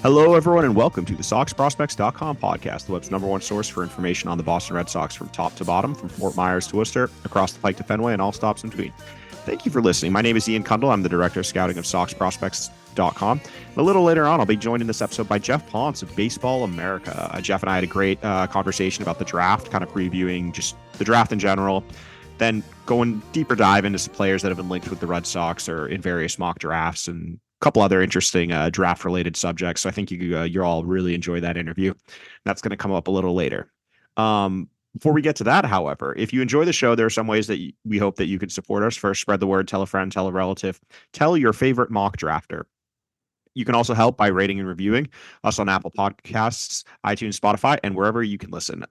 Hello, everyone, and welcome to the SoxProspects.com podcast, the web's number one source for information on the Boston Red Sox from top to bottom, from Fort Myers to Worcester, across the Pike to Fenway, and all stops in between. Thank you for listening. My name is Ian Kundle. I'm the director of scouting of SoxProspects.com. A little later on, I'll be joined in this episode by Geoff Pontes of Baseball America. Geoff and I had a great conversation about the draft, kind of previewing just the draft in general, then going deeper dive into some players that have been linked with the Red Sox or in various mock drafts and couple other interesting draft related subjects. So I think you'll all really enjoy that interview. That's going to come up a little later. Before we get to that, however, if you enjoy the show, there are some ways that we hope that you can support us. First, spread the word, tell a friend, tell a relative, tell your favorite mock drafter. You can also help by rating and reviewing us on Apple Podcasts, iTunes, Spotify, and wherever you can listen.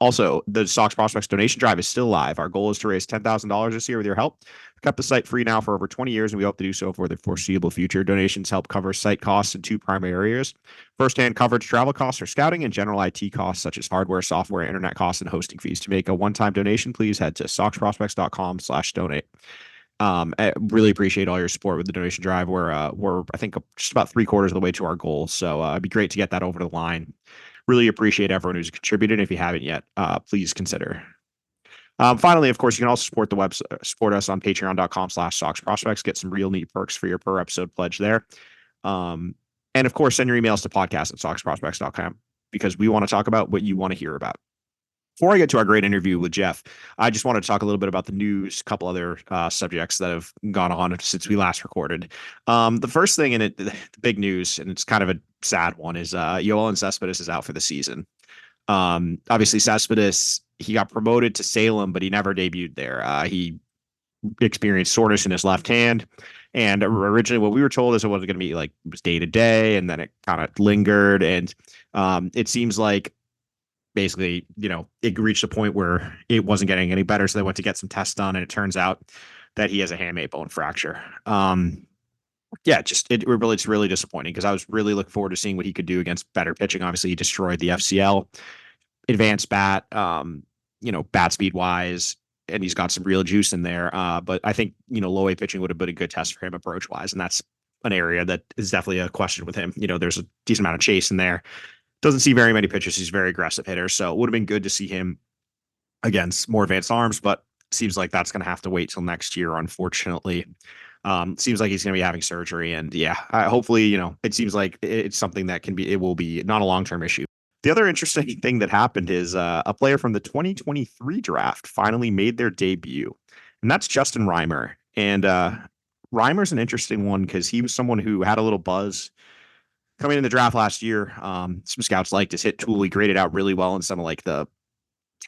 Also, the Sox Prospects donation drive is still live. Our goal is to raise $10,000 this year with your help. We've kept the site free now for over 20 years, and we hope to do so for the foreseeable future. Donations help cover site costs in two primary areas: first-hand coverage, travel costs for scouting, and general IT costs such as hardware, software, internet costs, and hosting fees. To make a one-time donation, please head to soxprospects.com/donate. I really appreciate all your support with the donation drive. We're I think just about 3/4 of the way to our goal. So it'd be great to get that over the line. Really appreciate everyone who's contributed. If you haven't yet, please consider. Finally, of course, you can also support us on patreon.com/SoxProspects. Get some real neat perks for your per episode pledge there. And of course, send your emails to podcast@soxprospects.com because we want to talk about what you want to hear about. Before I get to our great interview with Geoff, I just want to talk a little bit about the news, a couple other subjects that have gone on since we last recorded. The first thing, and the big news, and it's kind of a sad one, is Yoelis Cespedes is out for the season. Obviously, Cespedes, he got promoted to Salem, but he never debuted there. He experienced soreness in his left hand. And originally what we were told is it wasn't going to be like it was day to day, and then it kind of lingered. And it seems like basically, it reached a point where it wasn't getting any better. So they went to get some tests done, and it turns out that he has a hamate bone fracture. It's really disappointing because I was really looking forward to seeing what he could do against better pitching. Obviously, he destroyed the FCL, advanced bat, bat speed wise, and he's got some real juice in there. But I think, low A pitching would have been a good test for him approach wise. And that's an area that is definitely a question with him. There's a decent amount of chase in there. Doesn't see very many pitches. He's a very aggressive hitter. So it would have been good to see him against more advanced arms, but seems like that's going to have to wait till next year, unfortunately. Seems like he's going to be having surgery. And hopefully, it seems like it's something that it will be not a long-term issue. The other interesting thing that happened is a player from the 2023 draft finally made their debut, and that's Justin Reimer. And Reimer's an interesting one because he was someone who had a little buzz coming in the draft last year. Some scouts liked his hit tool. He graded out really well in some of like the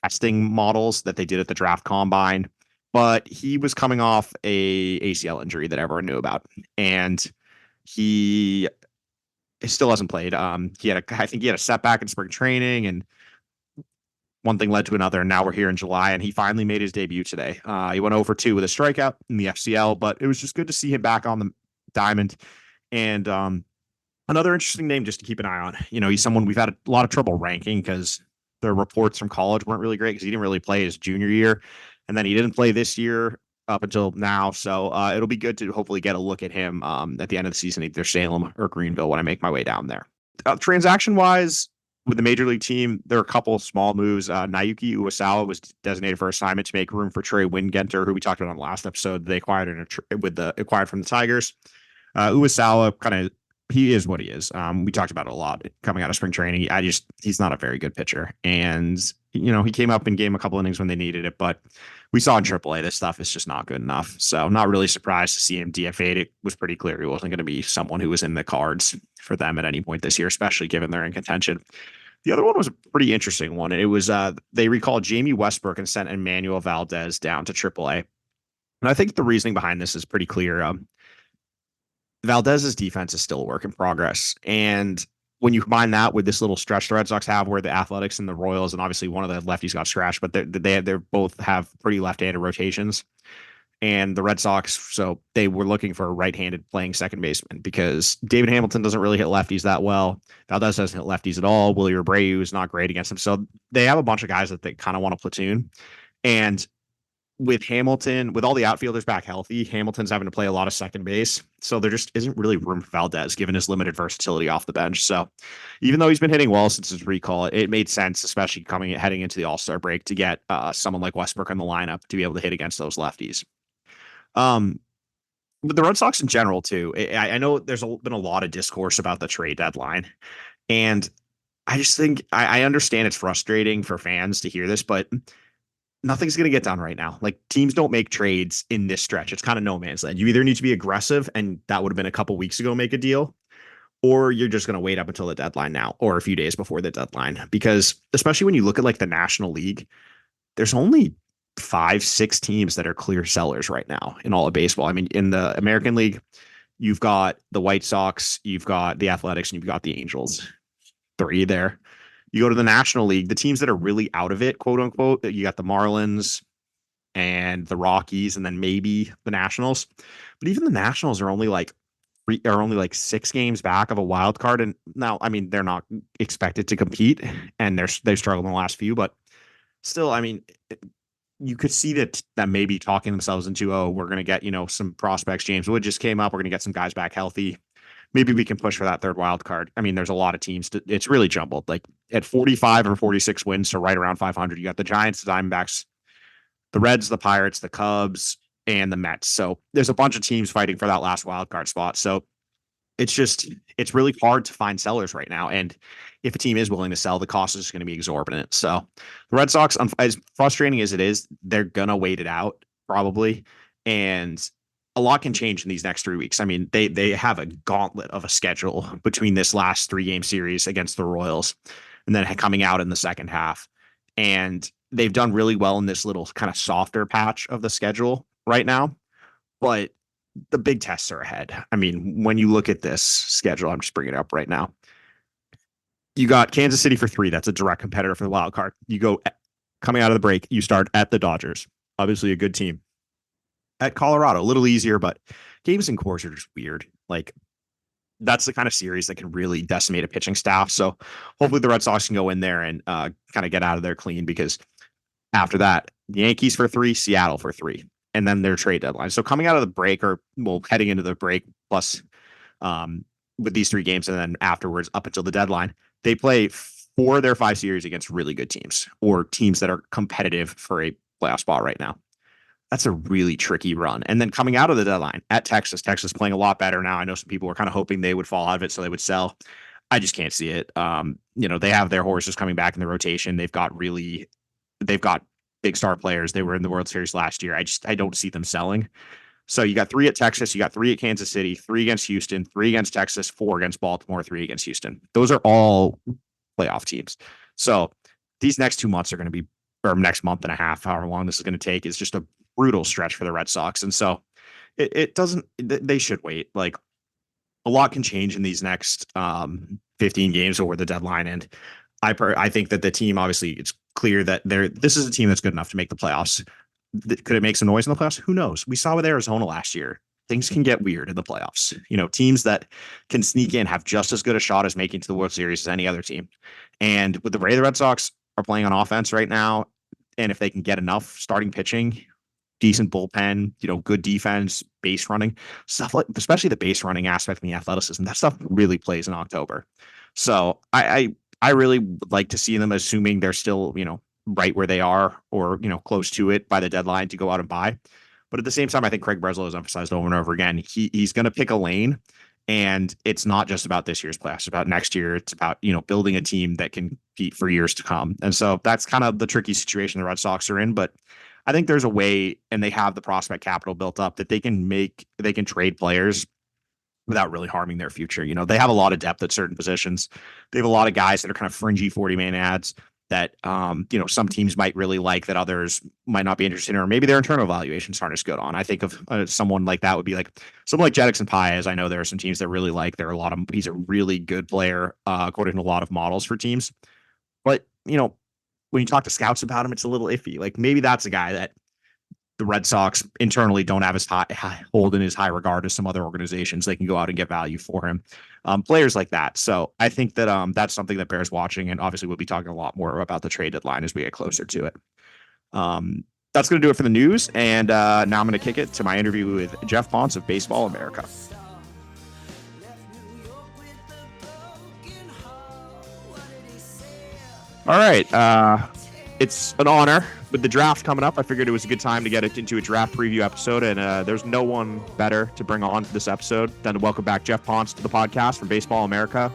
testing models that they did at the draft combine, but he was coming off a ACL injury that everyone knew about, and he still hasn't played. I think he had a setback in spring training, and one thing led to another, and now we're here in July, and he finally made his debut today. He went 0-2 with a strikeout in the FCL, but it was just good to see him back on the diamond. And another interesting name just to keep an eye on. He's someone we've had a lot of trouble ranking because the reports from college weren't really great because he didn't really play his junior year, and then he didn't play this year up until now. So it'll be good to hopefully get a look at him at the end of the season, either Salem or Greenville when I make my way down there. Transaction-wise, with the major league team, there are a couple of small moves. Naoki Uwasawa was designated for assignment to make room for Trey Wingenter, who we talked about on the last episode. They acquired acquired from the Tigers. Uwasawa he is what he is. We talked about it a lot coming out of spring training. He's not a very good pitcher. And, he came up and gave him a couple innings when they needed it, but we saw in AAA, this stuff is just not good enough. So not really surprised to see him DFA'd. It was pretty clear he wasn't going to be someone who was in the cards for them at any point this year, especially given they're in contention. The other one was a pretty interesting one. It was, they recalled Jamie Westbrook and sent Emmanuel Valdez down to AAA. And I think the reasoning behind this is pretty clear. Valdez's defense is still a work in progress. And when you combine that with this little stretch the Red Sox have where the Athletics and the Royals, and obviously one of the lefties got scratched, but they both have pretty left-handed rotations. And the Red Sox, so they were looking for a right-handed playing second baseman because David Hamilton doesn't really hit lefties that well. Valdez doesn't hit lefties at all. Willie Abreu is not great against him. So they have a bunch of guys that they kind of want to platoon. And with Hamilton, with all the outfielders back healthy, Hamilton's having to play a lot of second base. So there just isn't really room for Valdez given his limited versatility off the bench. So even though he's been hitting well since his recall, it made sense, especially heading into the All-Star break, to get someone like Westbrook in the lineup to be able to hit against those lefties. But the Red Sox in general, too, I know there's been a lot of discourse about the trade deadline. And I just think I understand it's frustrating for fans to hear this, but nothing's going to get done right now. Like, teams don't make trades in this stretch. It's kind of no man's land. You either need to be aggressive, and that would have been a couple weeks ago, make a deal, or you're just going to wait up until the deadline now or a few days before the deadline. Because especially when you look at like the National League, there's only 5, 6 teams that are clear sellers right now in all of baseball. I mean, in the American League, you've got the White Sox, you've got the Athletics, and you've got the Angels. 3 there. You go to the National League, the teams that are really out of it, quote unquote, you got the Marlins and the Rockies, and then maybe the Nationals. But even the Nationals are only like 6 games back of a wild card. And now, I mean, they're not expected to compete, and they've struggled in the last few, but still, I mean, you could see that maybe talking themselves into, oh, we're going to get, some prospects. James Wood just came up. We're going to get some guys back healthy. Maybe we can push for that third wild card. I mean, there's a lot of teams. It's really jumbled. Like at 45 or 46 wins, so right around 500, you got the Giants, the Diamondbacks, the Reds, the Pirates, the Cubs, and the Mets. So there's a bunch of teams fighting for that last wild card spot. So it's really hard to find sellers right now. And if a team is willing to sell, the cost is going to be exorbitant. So the Red Sox, as frustrating as it is, they're going to wait it out probably. And a lot can change in these next 3 weeks. I mean, they have a gauntlet of a schedule between this last 3-game series against the Royals and then coming out in the second half. And they've done really well in this little kind of softer patch of the schedule right now. But the big tests are ahead. I mean, when you look at this schedule, I'm just bringing it up right now. You got Kansas City for 3. That's a direct competitor for the wild card. You go coming out of the break, you start at the Dodgers, obviously a good team. At Colorado, a little easier, but games in Coors are just weird. Like, that's the kind of series that can really decimate a pitching staff. So hopefully the Red Sox can go in there and kind of get out of there clean, because after that, the Yankees for 3, Seattle for 3, and then their trade deadline. So coming out of the break, or heading into the break, plus with these 3 games, and then afterwards up until the deadline, they play 4 of their 5 series against really good teams or teams that are competitive for a playoff spot right now. That's a really tricky run. And then coming out of the deadline at Texas playing a lot better now. I know some people were kind of hoping they would fall out of it so they would sell. I just can't see it. They have their horses coming back in the rotation. They've got big star players. They were in the World Series last year. I don't see them selling. So you got 3 at Texas, you got 3 at Kansas City, 3 against Houston, 3 against Texas, 4 against Baltimore, 3 against Houston. Those are all playoff teams. So these next 2 months are going to be, or next month and a half, however long this is going to take, is just a brutal stretch for the Red Sox. And so they should wait. Like, a lot can change in these next 15 games over the deadline. And I think that the team, obviously, it's clear that this is a team that's good enough to make the playoffs. Could it make some noise in the playoffs? Who knows? We saw with Arizona last year. Things can get weird in the playoffs. Teams that can sneak in have just as good a shot as making to the World Series as any other team. And with the way the Red Sox are playing on offense right now, and if they can get enough starting pitching, decent bullpen, good defense, base running, stuff like, especially the base running aspect and the athleticism, that stuff really plays in October. So I really would like to see them, assuming they're still, right where they are, or, close to it by the deadline, to go out and buy. But at the same time, I think Craig Breslow has emphasized over and over again, he's going to pick a lane, and it's not just about this year's playoffs. It's about next year. It's about, building a team that can compete for years to come. And so that's kind of the tricky situation the Red Sox are in. But I think there's a way, and they have the prospect capital built up, that they can trade players without really harming their future. They have a lot of depth at certain positions. They have a lot of guys that are kind of fringy 40-man ads that, some teams might really like, that others might not be interested in, or maybe their internal evaluations aren't as good on. I think of someone like that would be like someone like Jedickson Paez. I know there are some teams that really like. He's a really good player, according to a lot of models for teams. But, when you talk to scouts about him, it's a little iffy. Like, maybe that's a guy that the Red Sox internally don't have as hold in as high regard as some other organizations. They can go out and get value for him. Players like that. So I think that that's something that bears watching, and obviously we'll be talking a lot more about the trade deadline as we get closer to it. that's going to do it for the news. And now I'm going to kick it to my interview with Geoff Pontes of Baseball America. All right. It's an honor. With the draft coming up, I figured it was a good time to get it into a draft preview episode. And there's no one better to bring on for this episode than to welcome back Geoff Pontes to the podcast from Baseball America.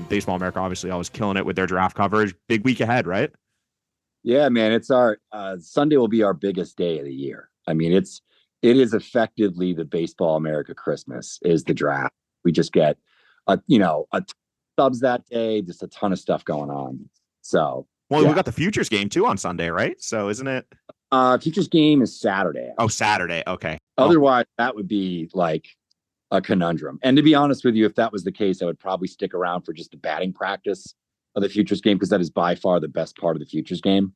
Baseball America obviously always killing it with their draft coverage. Big week ahead, right? Yeah, man. It's our Sunday will be our biggest day of the year. I mean, it is effectively the Baseball America Christmas is the draft. We just get a subs that day, just a ton of stuff going on. So we got the futures game too on Sunday, right? So isn't it? Futures game is Saturday. Oh, Saturday. Okay. Otherwise, that would be like a conundrum. And to be honest with you, if that was the case, I would probably stick around for just the batting practice of the futures game, because that is by far the best part of the futures game,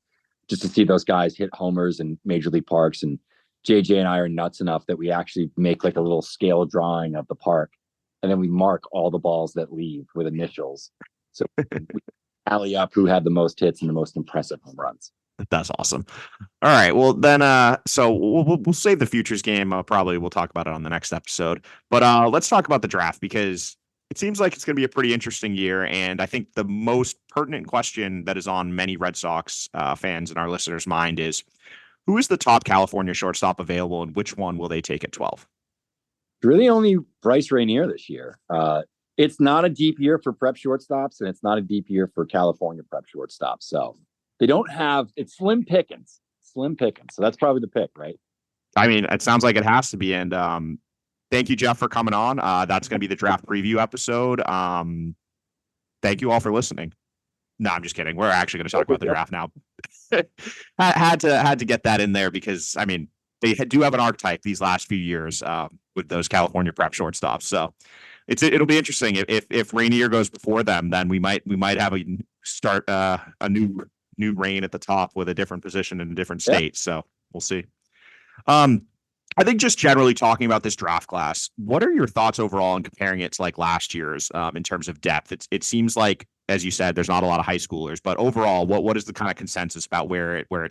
just to see those guys hit homers in Major League parks. And JJ and I are nuts enough that we actually make like a little scale drawing of the park, and then we mark all the balls that leave with initials. So we tally up who had the most hits and the most impressive home runs. That's awesome. All right. Well, then, so we'll save the futures game. Probably we'll talk about it on the next episode. But let's talk about the draft, because it seems like it's going to be a pretty interesting year. And I think the most pertinent question that is on many Red Sox fans and our listeners' mind is, who is the top California shortstop available, and which one will they take at 12? Really only Bryce Rainier this year. It's not a deep year for prep shortstops, and it's not a deep year for California prep shortstops. So they don't have, it's slim pickings. So that's probably the pick, right? I mean, it sounds like it has to be. And thank you, Geoff, for coming on. That's going to be the draft preview episode. Thank you all for listening. No, I'm just kidding. We're actually going to talk about the draft now. had to get that in there, because I mean, they do have an archetype these last few years with those California prep shortstops. So it'll be interesting. If Rainier goes before them, then we might have a new reign at the top with a different position in a different state. So we'll see. I think just generally talking about this draft class, what are your thoughts overall in comparing it to like last year's in terms of depth? It seems like, as you said, there's not a lot of high schoolers, but overall, what is the kind of consensus about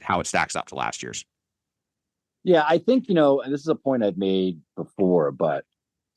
how it stacks up to last year's? Yeah, I think, and this is a point I've made before, but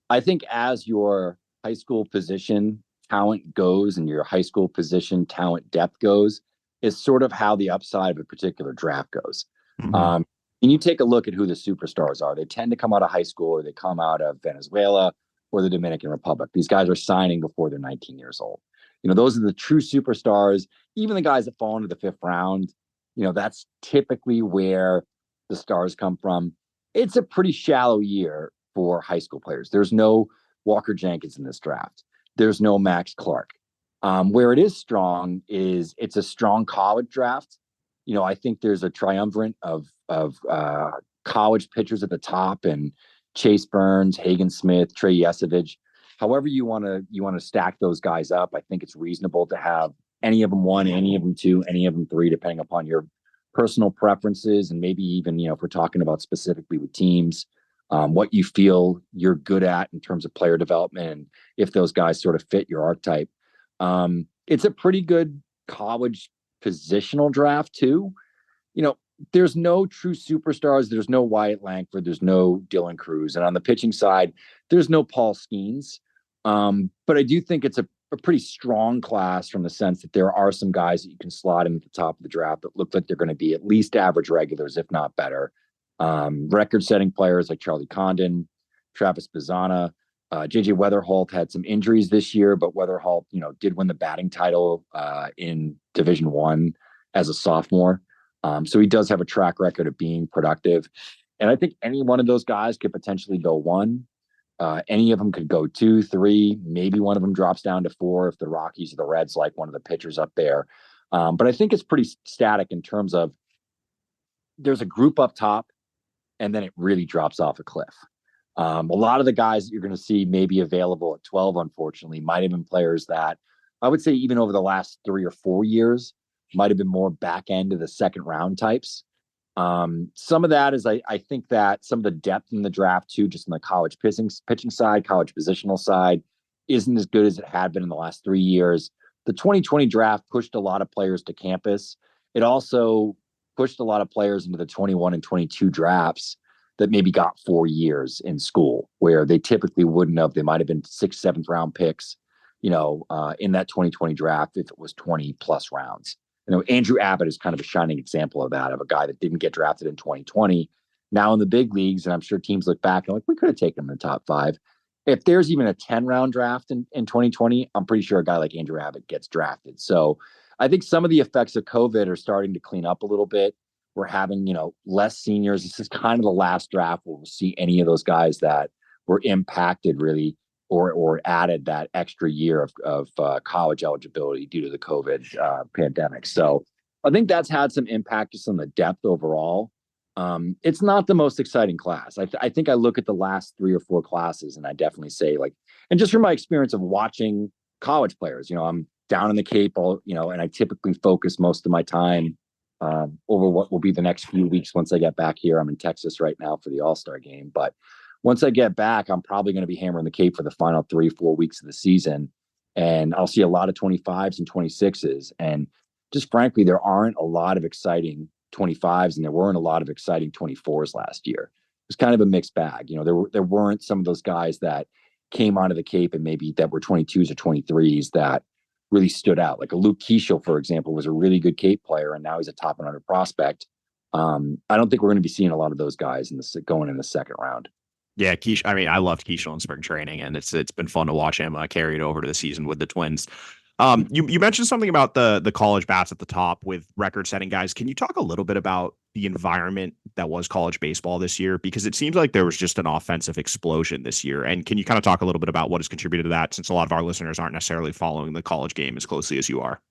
I think as your high school position talent goes and your high school position talent depth goes, is sort of how the upside of a particular draft goes. Mm-hmm. And you take a look at who the superstars are. They tend to come out of high school, or they come out of Venezuela or the Dominican Republic. These guys are signing before they're 19 years old. Those are the true superstars. Even the guys that fall into the fifth round, that's typically where the stars come from. It's a pretty shallow year for high school players. There's no Walker Jenkins in this draft. There's no Max Clark. Where it is strong is it's a strong college draft. I think there's a triumvirate of college pitchers at the top, and Chase Burns, Hagen Smith, Trey Yesavage. However you want to stack those guys up, I think it's reasonable to have any of them 1, any of them 2, any of them 3, depending upon your personal preferences, and maybe even, if we're talking about specifically with teams, what you feel you're good at in terms of player development, and if those guys sort of fit your archetype. It's a pretty good college positional draft too. There's no true superstars. There's no Wyatt Langford. There's no Dylan Cruz. And on the pitching side, there's no Paul Skeens. But I do think it's a pretty strong class, from the sense that there are some guys that you can slot in at the top of the draft that look like they're going to be at least average regulars, if not better. Record-setting players like Charlie Condon, Travis Bazzana. JJ Weatherholt had some injuries this year, but Weatherholt, did win the batting title in Division I as a sophomore. So he does have a track record of being productive. And I think any one of those guys could potentially go 1. Any of them could go 2, 3, maybe one of them drops down to 4 if the Rockies or the Reds like one of the pitchers up there. But I think it's pretty static in terms of there's a group up top, and then it really drops off a cliff. A lot of the guys that you're going to see maybe available at 12, unfortunately, might have been players that I would say even over the last 3 or 4 years might have been more back end of the second round types. Some of that is, I think that some of the depth in the draft too, just in the college pitching side, college positional side, isn't as good as it had been in the last 3 years. The 2020 draft pushed a lot of players to campus. It also pushed a lot of players into the 21 and 22 drafts that maybe got 4 years in school, where they typically wouldn't have. They might have been 6th, 7th round picks, in that 2020 draft if it was 20 plus rounds. Andrew Abbott is kind of a shining example of that, of a guy that didn't get drafted in 2020, now in the big leagues. And I'm sure teams look back and like, we could have taken him in the top 5. If there's even a 10-round draft in 2020, I'm pretty sure a guy like Andrew Abbott gets drafted. So I think some of the effects of COVID are starting to clean up a little bit. We're having, less seniors. This is kind of the last draft where we'll see any of those guys that were impacted really or added that extra year of college eligibility due to the COVID pandemic. So I think that's had some impact just on the depth overall. It's not the most exciting class. I think I look at the last 3 or 4 classes and I definitely say, like, and just from my experience of watching college players, I'm down in the Cape, and I typically focus most of my time over what will be the next few weeks once I get back here. I'm in Texas right now for the All-Star game, but once I get back, I'm probably going to be hammering the Cape for the final 3-4 weeks of the season. And I'll see a lot of 25s and 26s. And just frankly, there aren't a lot of exciting 25s and there weren't a lot of exciting 24s last year. It was kind of a mixed bag. There weren't some of those guys that came onto the Cape and maybe that were 22s or 23s that really stood out. Like a Luke Keeschel, for example, was a really good Cape player, and now he's a top 100 prospect. I don't think we're going to be seeing a lot of those guys going in the second round. Yeah, Keish. I mean, I loved Keeschel in spring training, and it's been fun to watch him carry it over to the season with the Twins. You mentioned something about the college bats at the top with record-setting guys. Can you talk a little bit about the environment that was college baseball this year? Because it seems like there was just an offensive explosion this year. And can you kind of talk a little bit about what has contributed to that, since a lot of our listeners aren't necessarily following the college game as closely as you are?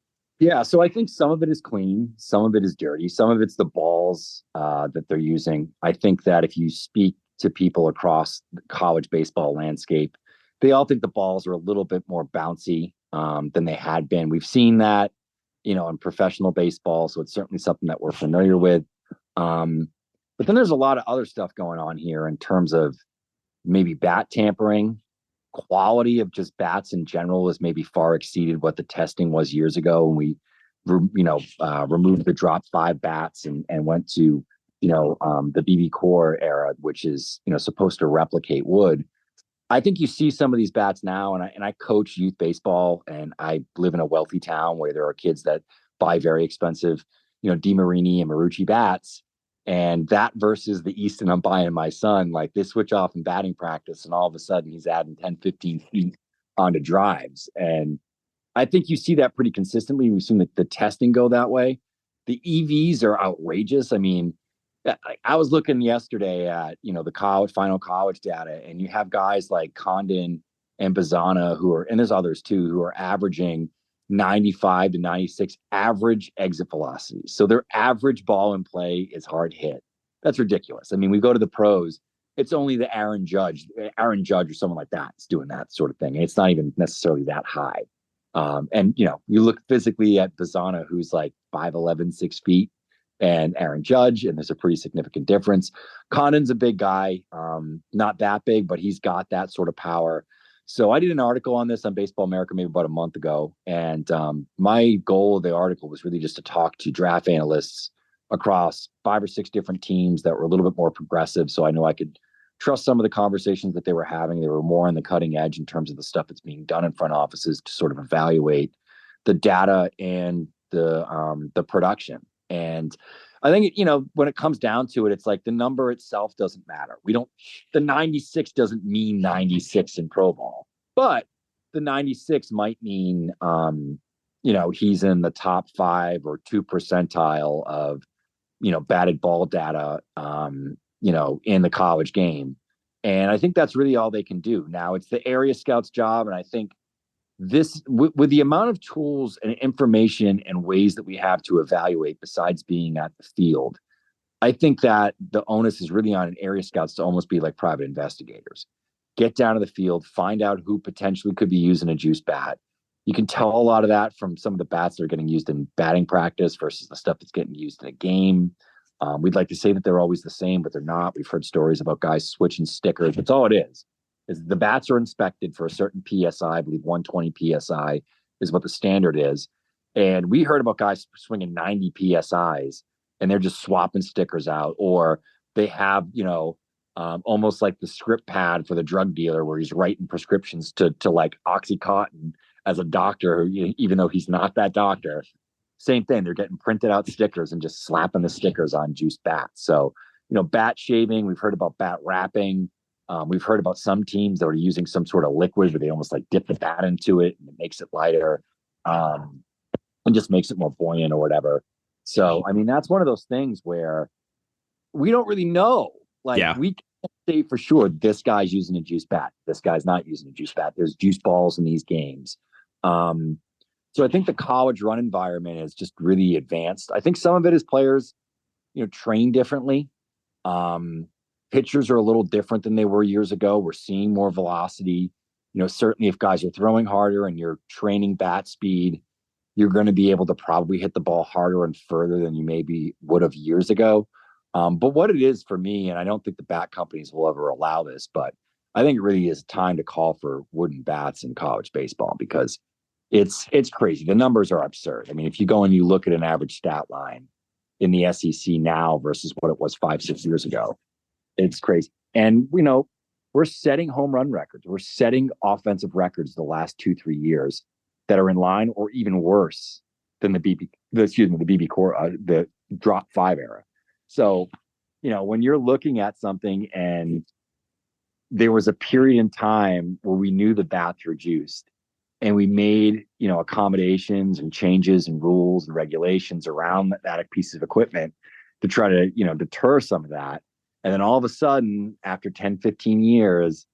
Yeah, so I think some of it is clean, some of it is dirty, some of it's the balls that they're using. I think that if you speak to people across the college baseball landscape, they all think the balls are a little bit more bouncy than they had been. We've seen that, in professional baseball, so it's certainly something that we're familiar with. But then there's a lot of other stuff going on here in terms of maybe bat tampering. Quality of just bats in general has maybe far exceeded what the testing was years ago when we, removed the drop 5 bats and went to, the BB core era, which is, supposed to replicate wood. I think you see some of these bats now, and I coach youth baseball, and I live in a wealthy town where there are kids that buy very expensive, DeMarini and Marucci bats, and that versus the Easton I'm buying my son, like they switch off in batting practice, and all of a sudden he's adding 10, 15 feet onto drives. And I think you see that pretty consistently. We've seen the testing go that way. The EVs are outrageous. I mean, I was looking yesterday at, the final college data, and you have guys like Condon and Bazana and there's others too, who are averaging 95 to 96 average exit velocity. So their average ball in play is hard hit. That's ridiculous. I mean, we go to the pros, it's only the Aaron Judge or someone like that is doing that sort of thing. And it's not even necessarily that high. And, you look physically at Bazana, who's like 5'11", 6 feet, and Aaron Judge, and there's a pretty significant difference. Condon's a big guy, not that big, but he's got that sort of power. So I did an article on this on Baseball America maybe about a month ago, and my goal of the article was really just to talk to draft analysts across 5 or 6 different teams that were a little bit more progressive, so I know I could trust some of the conversations that they were having. They were more on the cutting edge in terms of the stuff that's being done in front offices to sort of evaluate the data and the production. And I think, when it comes down to it, it's like the number itself doesn't matter. The 96 doesn't mean 96 in pro ball, but the 96 might mean, he's in the top 5 or 2 percentile of, batted ball data, in the college game. And I think that's really all they can do. Now it's the area scout's job. And I think with the amount of tools and information and ways that we have to evaluate besides being at the field, I think that the onus is really on area scouts to almost be like private investigators. Get down to the field, find out who potentially could be using a juice bat. You can tell a lot of that from some of the bats that are getting used in batting practice versus the stuff that's getting used in a game. We'd like to say that they're always the same, but they're not. We've heard stories about guys switching stickers. That's all it is the bats are inspected for a certain PSI. I believe 120 PSI is what the standard is. And we heard about guys swinging 90 PSIs and they're just swapping stickers out, or they have, almost like the script pad for the drug dealer where he's writing prescriptions to like Oxycontin as a doctor, even though he's not that doctor. Same thing. They're getting printed out stickers and just slapping the stickers on juice bats. So, bat shaving, we've heard about bat wrapping. We've heard about some teams that are using some sort of liquid where they almost like dip the bat into it and it makes it lighter, and just makes it more buoyant or whatever. So, I mean, that's one of those things where we don't really know. Like, Yeah. we can't say for sure this guy's using a juice bat, this guy's not using a juice bat. There's juice balls in these games. So I think the college run environment is just really advanced. I think some of it is players, train differently. Pitchers are a little different than they were years ago. We're seeing more velocity. Certainly if guys are throwing harder and you're training bat speed, you're going to be able to probably hit the ball harder and further than you maybe would have years ago. But what it is for me, and I don't think the bat companies will ever allow this, but I think it really is time to call for wooden bats in college baseball, because it's crazy. The numbers are absurd. I mean, if you go and you look at an average stat line in the SEC now versus what it was 5-6 years ago, it's crazy. And, we're setting home run records. We're setting offensive records the last 2-3 years that are in line or even worse than the BB core, the drop 5 era. So, when you're looking at something and there was a period in time where we knew the bats were juiced and we made, accommodations and changes and rules and regulations around that piece of equipment to try to, deter some of that. And then all of a sudden, after 10, 15 years,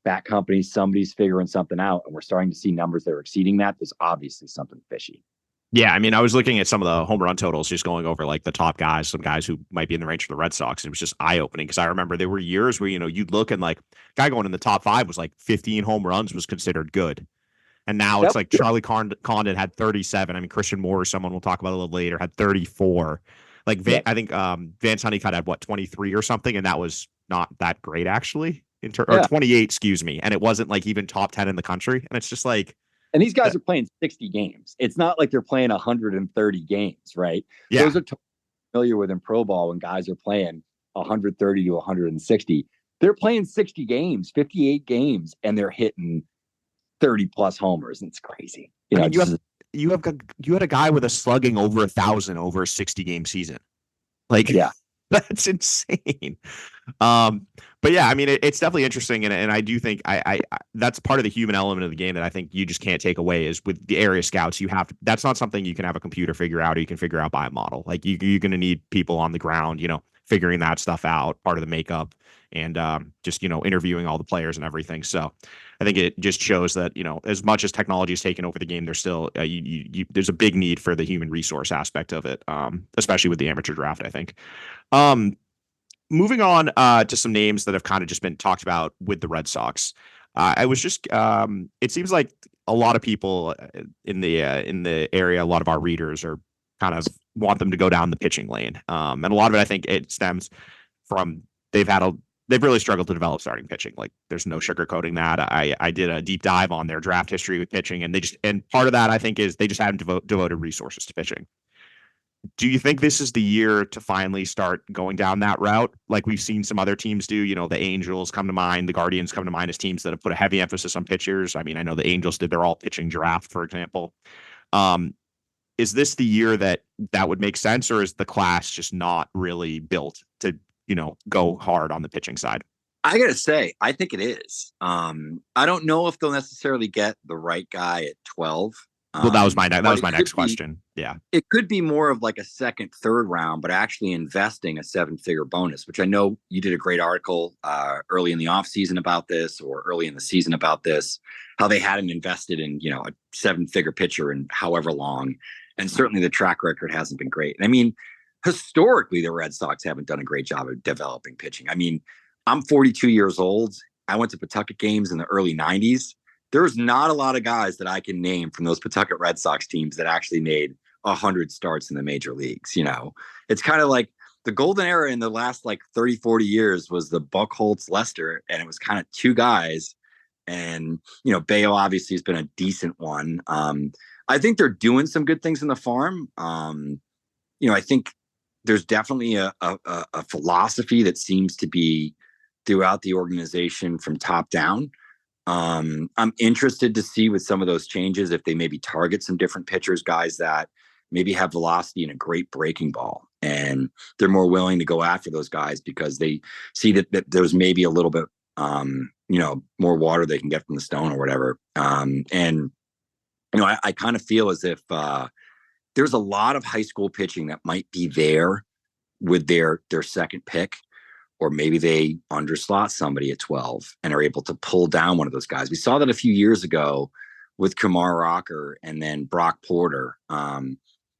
bat companies, somebody's figuring something out, and we're starting to see numbers that are exceeding that. There's obviously something fishy. Yeah, I mean, I was looking at some of the home run totals, just going over like the top guys, some guys who might be in the range of the Red Sox. And it was just eye opening because I remember there were years where, you'd look and like guy going in the top 5 was like 15 home runs was considered good. And now it's like Charlie Condon had 37. I mean, Christian Moore, someone we'll talk about a little later, had 34. Like I think Vance Honeycutt had 23 or something, and that was not that great actually. Or 28, excuse me. And it wasn't like even top 10 in the country. And it's just like, and these guys are playing 60 games. It's not like they're playing 130 games, right? Yeah. Those are familiar with in pro ball when guys are playing 130 to 160. They're playing 60 games, 58 games, and they're hitting 30 plus homers. And it's crazy. You had a guy with a slugging over 1,000 over a 60-game season. Like, yeah, that's insane. But yeah, I mean, it's definitely interesting, and I do think I that's part of the human element of the game that I think you just can't take away is with the area scouts. That's not something you can have a computer figure out, or you can figure out by a model. Like you're going to need people on the ground, figuring that stuff out, part of the makeup, and just interviewing all the players and everything. So I think it just shows that as much as technology has taken over the game, there's still there's a big need for the human resource aspect of it, especially with the amateur draft, I think. Moving on to some names that have kind of just been talked about with the Red Sox. I was just it seems like a lot of people in the area, a lot of our readers are kind of want them to go down the pitching lane. And a lot of it, I think it stems from they've really struggled to develop starting pitching. Like there's no sugarcoating that. I did a deep dive on their draft history with pitching, and part of that I think is they just haven't devoted resources to pitching. Do you think this is the year to finally start going down that route? Like we've seen some other teams do, the Angels come to mind, the Guardians come to mind as teams that have put a heavy emphasis on pitchers. I mean, I know the Angels did their all pitching draft, for example. Is this the year that would make sense, or is the class just not really built to, go hard on the pitching side? I got to say, I think it is. I don't know if they'll necessarily get the right guy at 12. Well, that was my next question. Yeah. It could be more of like a second, third round, but actually investing a 7-figure bonus, which I know you did a great article early in the offseason about this, or early in the season about this, how they hadn't invested in, a 7-figure pitcher in however long. And certainly the track record hasn't been great. I mean, historically, the Red Sox haven't done a great job of developing pitching. I mean, I'm 42 years old. I went to Pawtucket games in the early 90s. There's not a lot of guys that I can name from those Pawtucket Red Sox teams that actually made 100 starts in the major leagues. It's kind of like the golden era in the last like 30, 40 years was the Buchholz Lester, and it was kind of two guys. And, Bayo obviously has been a decent one. I think they're doing some good things in the farm. I think there's definitely a philosophy that seems to be throughout the organization from top down. I'm interested to see with some of those changes if they maybe target some different pitchers, guys that maybe have velocity and a great breaking ball, and they're more willing to go after those guys because they see that there's maybe a little bit more water they can get from the stone or whatever. And I kind of feel as if there's a lot of high school pitching that might be there with their second pick, or maybe they underslot somebody at 12 and are able to pull down one of those guys. We saw that a few years ago with Kumar Rocker and then Brock Porter.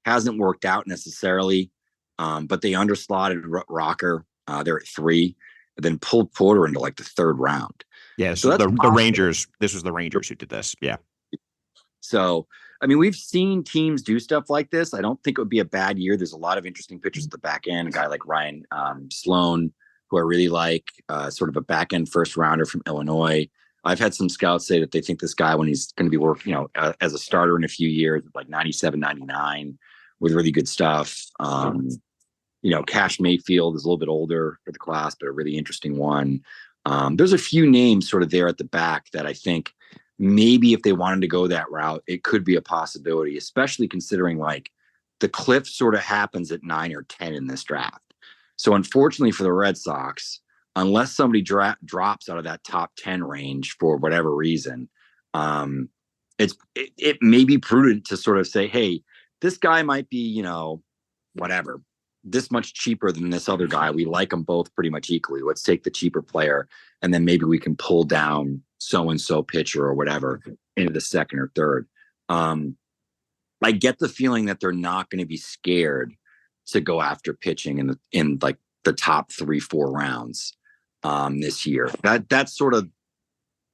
Hasn't worked out necessarily, but they underslotted Rocker. They're at 3, and then pulled Porter into like the 3rd round. Yeah, so the Rangers, this was the Rangers who did this. Yeah. So, I mean, we've seen teams do stuff like this. I don't think it would be a bad year. There's a lot of interesting pitchers at the back end. A guy like Ryan Sloan, who I really like, sort of a back end first rounder from Illinois. I've had some scouts say that they think this guy, when he's going to be working, as a starter in a few years, like 97, 99, with really good stuff. Cash Mayfield is a little bit older for the class, but a really interesting one. There's a few names sort of there at the back that I think maybe if they wanted to go that route, it could be a possibility, especially considering like the cliff sort of happens at 9 or 10 in this draft. So unfortunately for the Red Sox, unless somebody drops out of that top 10 range for whatever reason, it may be prudent to sort of say, hey, this guy might be, whatever, this much cheaper than this other guy. We like them both pretty much equally. Let's take the cheaper player, and then maybe we can pull down so-and-so pitcher or whatever into the 2nd or 3rd. I get the feeling that they're not going to be scared to go after pitching in like the top 3-4 rounds this year. That's sort of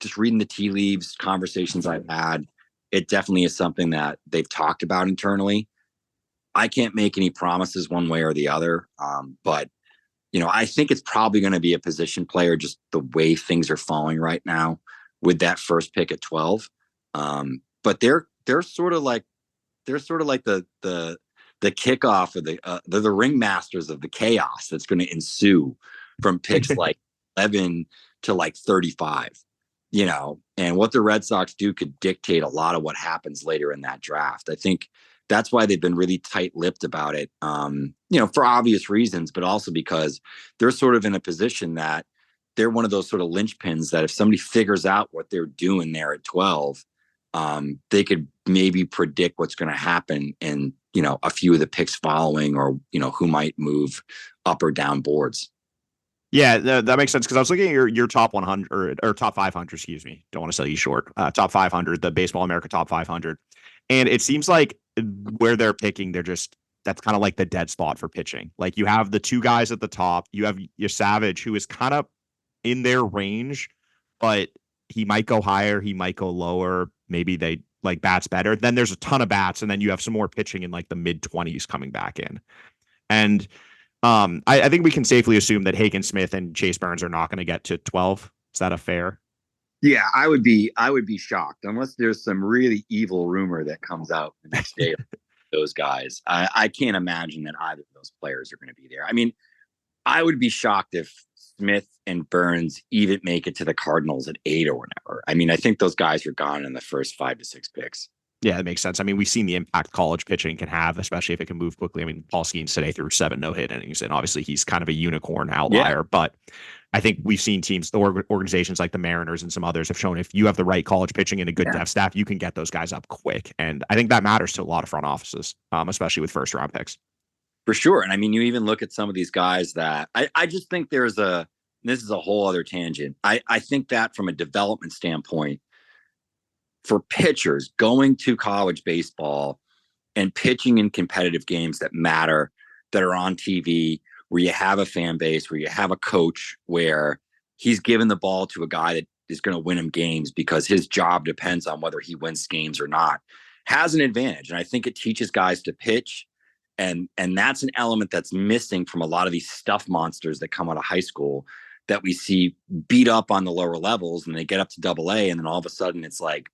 just reading the tea leaves, conversations I've had. It definitely is something that they've talked about internally. I can't make any promises one way or the other. But I think it's probably going to be a position player, just the way things are falling right now with that first pick at 12. But they're sort of like the kickoff of they're the ringmasters of the chaos that's going to ensue from picks like 11 to like 35. And what the Red Sox do could dictate a lot of what happens later in that draft. I think that's why they've been really tight-lipped about it, for obvious reasons, but also because they're sort of in a position that they're one of those sort of linchpins that if somebody figures out what they're doing there at 12, they could maybe predict what's going to happen in, a few of the picks following, or, who might move up or down boards. Yeah, that makes sense, because I was looking at your top 100 or top 500, excuse me. Don't want to sell you short. Top 500, the Baseball America top 500. And it seems like where they're picking, that's kind of like the dead spot for pitching. Like, you have the 2 guys at the top. You have Yesavage, who is kind of in their range, but he might go higher, he might go lower. Maybe they like bats better. Then there's a ton of bats, and then you have some more pitching in like the mid-20s coming back in. And I think we can safely assume that Hagen Smith and Chase Burns are not going to get to 12. Is that a fair? Yeah, I would be shocked unless there's some really evil rumor that comes out the next day of those guys. I can't imagine that either of those players are going to be there. I mean, I would be shocked if Smith and Burns even make it to the Cardinals at 8 or whatever. I mean, I think those guys are gone in the first 5 to 6 picks. Yeah, that makes sense. I mean, we've seen the impact college pitching can have, especially if it can move quickly. I mean, Paul Skeens today threw 7 no-hit innings, and obviously he's kind of a unicorn outlier. Yeah. But I think we've seen teams, the organizations like the Mariners and some others have shown if you have the right college pitching and a good depth staff, you can get those guys up quick. And I think that matters to a lot of front offices, especially with first-round picks. For sure. And I mean, you even look at some of these guys that I just think this is a whole other tangent. I think that from a development standpoint, for pitchers going to college baseball and pitching in competitive games that matter, that are on TV, where you have a fan base, where you have a coach, where he's given the ball to a guy that is going to win him games because his job depends on whether he wins games or not, has an advantage. And I think it teaches guys to pitch. And that's an element that's missing from a lot of these stuff monsters that come out of high school that we see beat up on the lower levels, and they get up to AA, and then all of a sudden it's like,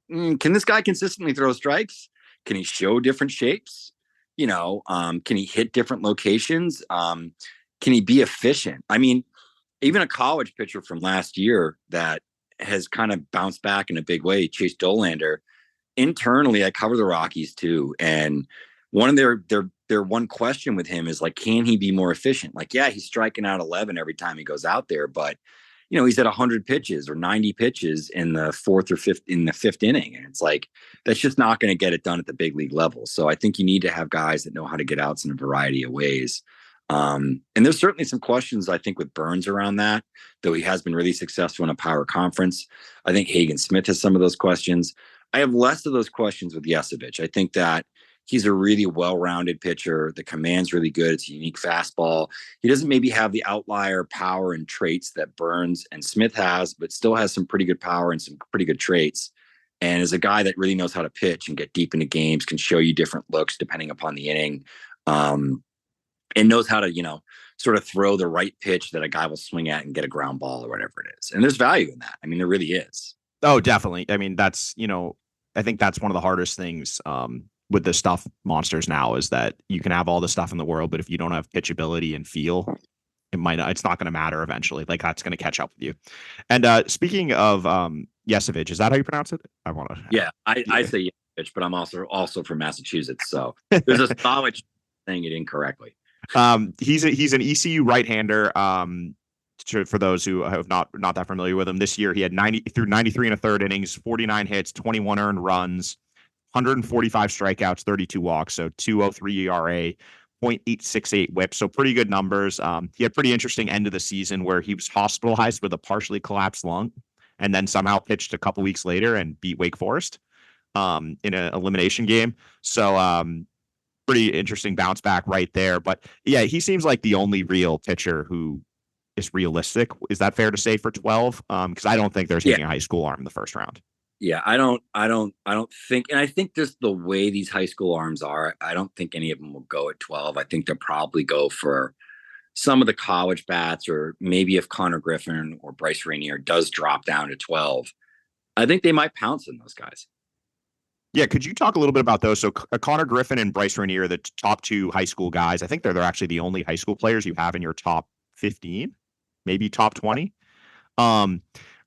can this guy consistently throw strikes? Can he show different shapes? Can he hit different locations? Can he be efficient? I mean, even a college pitcher from last year that has kind of bounced back in a big way, Chase Dolander. Internally, I cover the Rockies too, and one of their one question with him is like, can he be more efficient? Like, yeah, he's striking out 11 every time he goes out there, but he's at 100 pitches or 90 pitches in the fifth inning, and it's like that's just not going to get it done at the big league level. So I think you need to have guys that know how to get outs in a variety of ways. And there's certainly some questions, I think, with Burns around that, though he has been really successful in a power conference. I think Hagen Smith has some of those questions. I have less of those questions with Yesavage. I think that he's a really well-rounded pitcher. The command's really good. It's a unique fastball. He doesn't maybe have the outlier power and traits that Burns and Smith has, but still has some pretty good power and some pretty good traits. And is a guy that really knows how to pitch and get deep into games, can show you different looks depending upon the inning. And knows how to, sort of throw the right pitch that a guy will swing at and get a ground ball or whatever it is. And there's value in that. I mean, there really is. Oh, definitely. I mean, that's, I think that's one of the hardest things with the stuff monsters now is that you can have all the stuff in the world, but if you don't have pitchability and feel, it's not going to matter eventually. Like that's going to catch up with you. And speaking of Yesavage, is that how you pronounce it? Yeah, I say Yesavage, but I'm also from Massachusetts. So there's a solid saying it incorrectly. He's an ECU right-hander. For those who have not that familiar with him, this year he had 93 and a third innings, 49 hits, 21 earned runs, 145 strikeouts, 32 walks, so 2.03 ERA, 0.868 WHIP, so pretty good numbers. He had a pretty interesting end of the season where he was hospitalized with a partially collapsed lung, and then somehow pitched a couple weeks later and beat Wake Forest in an elimination game. So pretty interesting bounce back right there. But yeah, he seems like the only real pitcher who is realistic. Is that fair to say for 12? Because I don't think there's hitting a high school arm in the first round. Yeah, I don't think, and I think just the way these high school arms are, I don't think any of them will go at 12. I think they'll probably go for some of the college bats, or maybe if Konor Griffin or Bryce Rainier does drop down to 12, I think they might pounce in those guys. Yeah, could you talk a little bit about those? So Konor Griffin and Bryce Rainier are the top two high school guys. I think they're actually the only high school players you have in your top 15, maybe top 20.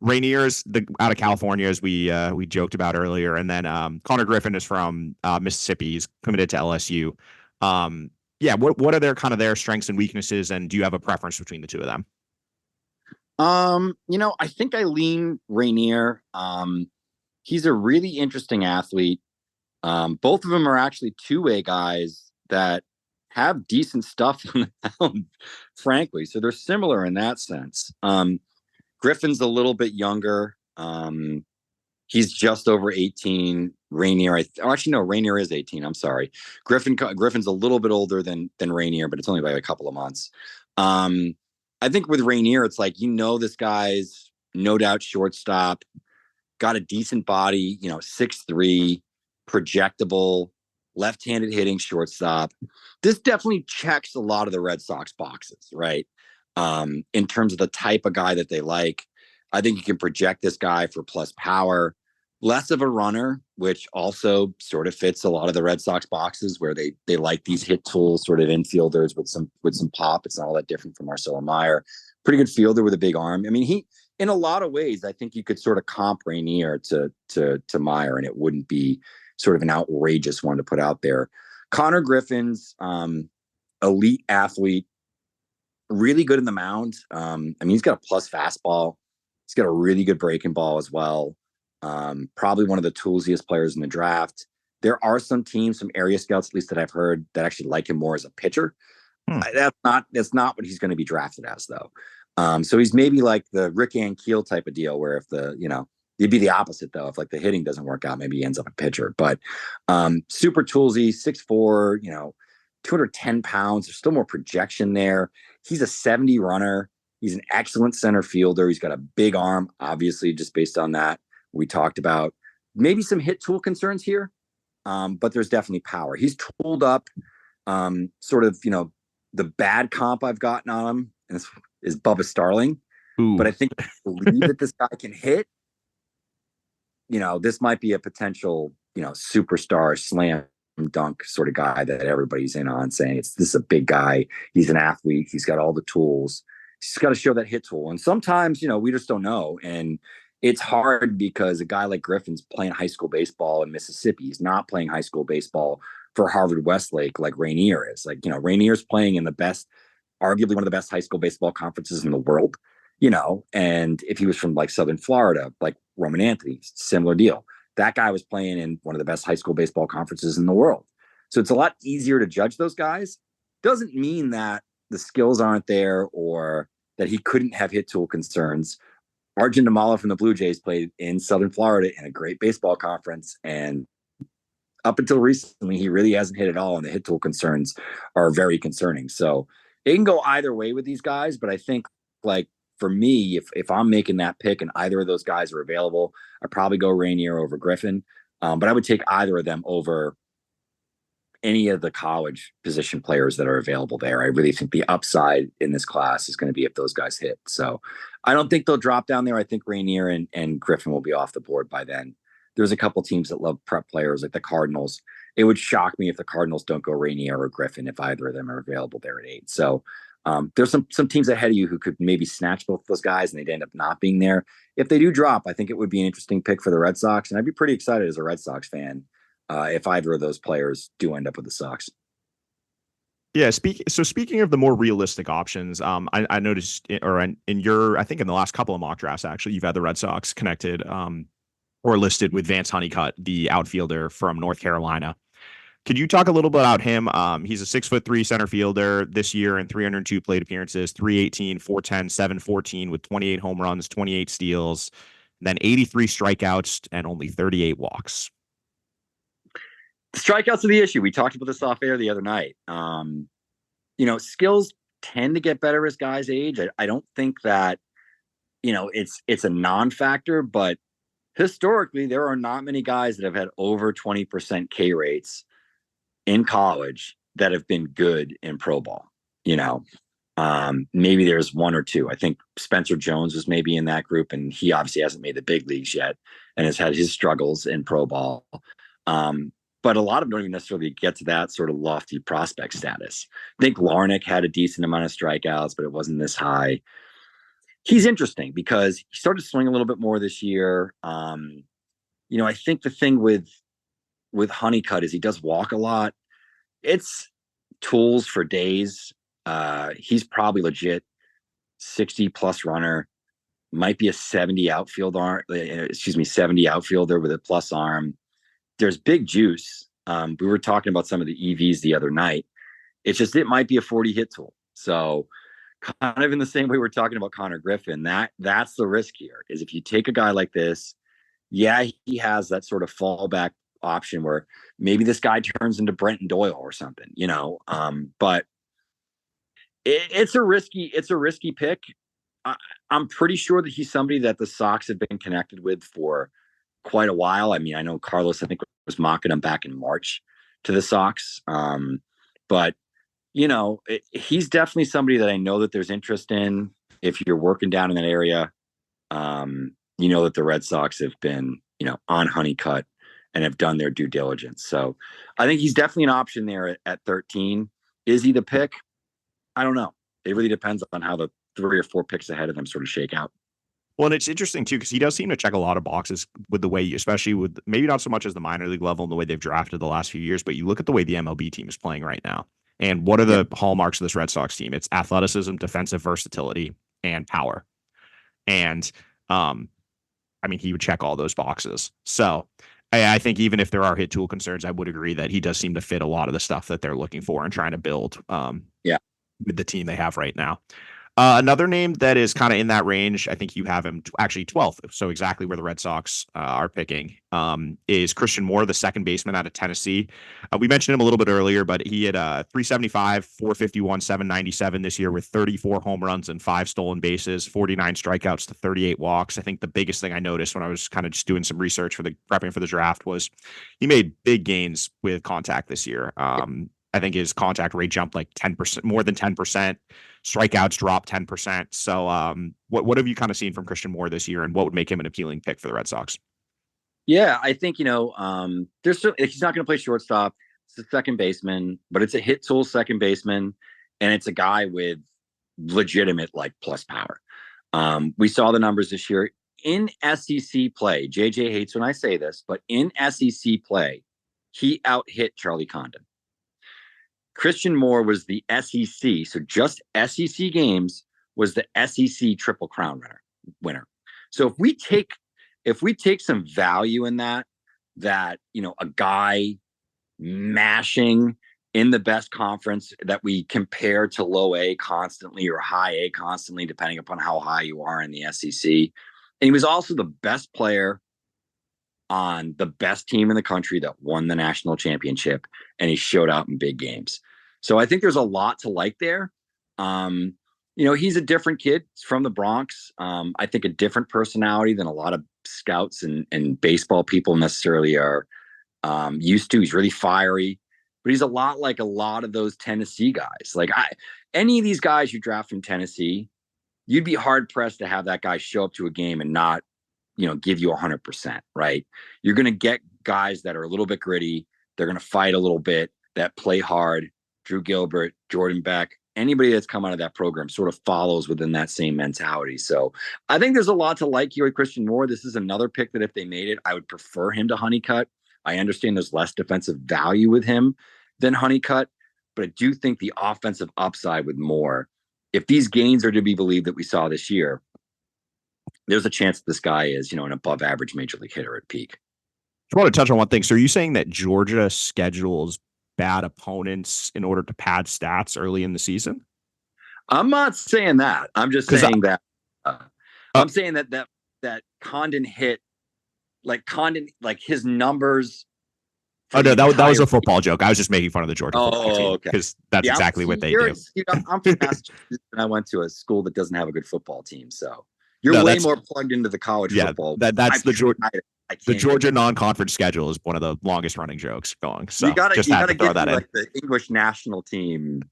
Rainier's out of California, as we joked about earlier, and then Konor Griffin is from Mississippi. He's committed to LSU. What are their strengths and weaknesses, and do you have a preference between the two of them? I think I lean Rainier. He's a really interesting athlete. Both of them are actually two-way guys that have decent stuff on the mound, frankly. So they're similar in that sense. Griffin's a little bit younger. He's just over 18. Rainier, Rainier is 18. I'm sorry. Griffin's a little bit older than Rainier, but it's only by a couple of months. I think with Rainier, it's like, this guy's no doubt shortstop, got a decent body, 6'3", projectable, left-handed hitting shortstop. This definitely checks a lot of the Red Sox boxes, right? In terms of the type of guy that they like. I think you can project this guy for plus power, less of a runner, which also sort of fits a lot of the Red Sox boxes where they like these hit tools, sort of infielders with some pop. It's not all that different from Marcelo Meyer. Pretty good fielder with a big arm. I mean, he, in a lot of ways, I think you could sort of comp Rainier to Meyer, and it wouldn't be sort of an outrageous one to put out there. Konor Griffin's elite athlete, really good in the mound. He's got a plus fastball. He's got a really good breaking ball as well. Probably one of the toolsiest players in the draft. There are some teams, some area scouts, at least that I've heard, that actually like him more as a pitcher. That's not what he's going to be drafted as, though. So he's maybe like the Rick Ankiel type of deal, where if it'd be the opposite, though. If like the hitting doesn't work out, maybe he ends up a pitcher. But super toolsy, 6'4", 210 pounds. There's still more projection there. He's a 70 runner. He's an excellent center fielder. He's got a big arm, obviously, just based on that. We talked about maybe some hit tool concerns here, but there's definitely power. He's tooled up, sort of, the bad comp I've gotten on him is Bubba Starling. Ooh. But I think I believe that this guy can hit. This might be a potential, superstar slam dunk sort of guy that everybody's in on, saying this is a big guy. He's an athlete. He's got all the tools. He's got to show that hit tool. And sometimes, we just don't know. And it's hard because a guy like Griffin's playing high school baseball in Mississippi. He's not playing high school baseball for Harvard Westlake like Rainier is. Rainier's playing in arguably one of the best high school baseball conferences in the world, and if he was from like Southern Florida, like Roman Anthony, similar deal. That guy was playing in one of the best high school baseball conferences in the world. So it's a lot easier to judge those guys. Doesn't mean that the skills aren't there or that he couldn't have hit tool concerns. Arjun Damala from the Blue Jays played in Southern Florida in a great baseball conference. And up until recently, he really hasn't hit at all. And the hit tool concerns are very concerning. So it can go either way with these guys. But I think, like, for me, if I'm making that pick and either of those guys are available, I'd probably go Rainier over Griffin. But I would take either of them over any of the college position players that are available there. I really think the upside in this class is going to be if those guys hit. So I don't think they'll drop down there. I think Rainier and Griffin will be off the board by then. There's a couple teams that love prep players like the Cardinals. It would shock me if the Cardinals don't go Rainier or Griffin if either of them are available there at 8. So there's some teams ahead of you who could maybe snatch both those guys and they'd end up not being there. If they do drop, I think it would be an interesting pick for the Red Sox. And I'd be pretty excited as a Red Sox fan if either of those players do end up with the Sox. Yeah. Speaking of the more realistic options, I noticed, I think in the last couple of mock drafts, actually, you've had the Red Sox connected or listed with Vance Honeycutt, the outfielder from North Carolina. Could you talk a little bit about him? He's a 6'3" center fielder this year in 302 plate appearances, 318, 410, 714 with 28 home runs, 28 steals, then 83 strikeouts and only 38 walks. Strikeouts are the issue. We talked about this off air the other night. Skills tend to get better as guys age. I don't think that, it's a non-factor, but historically there are not many guys that have had over 20% K rates in college that have been good in pro ball. Maybe there's one or two. I think Spencer Jones was maybe in that group, and he obviously hasn't made the big leagues yet and has had his struggles in pro ball. But a lot of them don't even necessarily get to that sort of lofty prospect status. I think Larnach had a decent amount of strikeouts, but it wasn't this high. He's interesting because he started to swing a little bit more this year. I think the thing with Honeycutt is he does walk a lot. It's tools for days. He's probably legit 60 plus runner, might be a 70 outfielder with a plus arm. There's big juice. We were talking about some of the EVs the other night. It might be a 40 hit tool. So kind of in the same way we're talking about Konor Griffin, that's the risk here is if you take a guy like this, yeah, he has that sort of fallback option where maybe this guy turns into Brenton Doyle or something, but it's a risky pick. I'm pretty sure that he's somebody that the Sox have been connected with for quite a while. I mean, I know Carlos, I think, was mocking him back in March to the Sox. But he's definitely somebody that I know that there's interest in. If you're working down in that area, that the Red Sox have been, on Honeycutt and have done their due diligence. So I think he's definitely an option there at 13. Is he the pick? I don't know. It really depends on how the 3 or 4 picks ahead of them sort of shake out. Well, and it's interesting too, because he does seem to check a lot of boxes with the way, especially with maybe not so much as the minor league level and the way they've drafted the last few years, but you look at the way the MLB team is playing right now. And what are the hallmarks of this Red Sox team? It's athleticism, defensive versatility, and power. And he would check all those boxes. So I think even if there are hit tool concerns, I would agree that he does seem to fit a lot of the stuff that they're looking for and trying to build with the team they have right now. Another name that is kind of in that range, I think you have him actually 12th, so exactly where the Red Sox are picking, is Christian Moore, the second baseman out of Tennessee. We mentioned him a little bit earlier, but he had 375, 451, 797 this year with 34 home runs and 5 stolen bases, 49 strikeouts to 38 walks. I think the biggest thing I noticed when I was kind of just doing some research prepping for the draft was he made big gains with contact this year. I think his contact rate jumped like 10%, more than 10%. Strikeouts dropped 10%. So what have you kind of seen from Christian Moore this year, and what would make him an appealing pick for the Red Sox? Yeah, I think, he's not going to play shortstop. It's a second baseman, but it's a hit tool second baseman, and it's a guy with legitimate like plus power. We saw the numbers this year in SEC play. JJ hates when I say this, but in SEC play, he out hit Charlie Condon. Christian Moore was the SEC, so just SEC games was the SEC Triple Crown winner. So if we take some value in that a guy mashing in the best conference that we compare to low A constantly or high A constantly, depending upon how high you are in the SEC. And he was also the best player on the best team in the country that won the national championship, and he showed out in big games. So I think there's a lot to like there. He's a different kid. He's from the Bronx. I think a different personality than a lot of scouts and baseball people necessarily are used to. He's really fiery, but he's a lot like a lot of those Tennessee guys. Like any of these guys you draft from Tennessee, you'd be hard pressed to have that guy show up to a game and not, give you 100%, right? You're going to get guys that are a little bit gritty. They're going to fight a little bit, that play hard. Drew Gilbert, Jordan Beck, anybody that's come out of that program sort of follows within that same mentality. So I think there's a lot to like here with Christian Moore. This is another pick that if they made it, I would prefer him to Honeycutt. I understand there's less defensive value with him than Honeycutt, but I do think the offensive upside with Moore, if these gains are to be believed that we saw this year, there's a chance that this guy is, an above average major league hitter at peak. I want to touch on one thing. So are you saying that Georgia schedules bad opponents in order to pad stats early in the season? I'm not saying that. I'm just saying that I'm saying that Condon hit like his numbers. Oh no, that was a football joke. I was just making fun of the Georgia football team because that's exactly what they do. I'm from Massachusetts, and I went to a school that doesn't have a good football team, so you're way more plugged into the college football. That's the Georgia. The Georgia non-conference schedule is one of the longest running jokes going. So you gotta throw that in. Like the English national team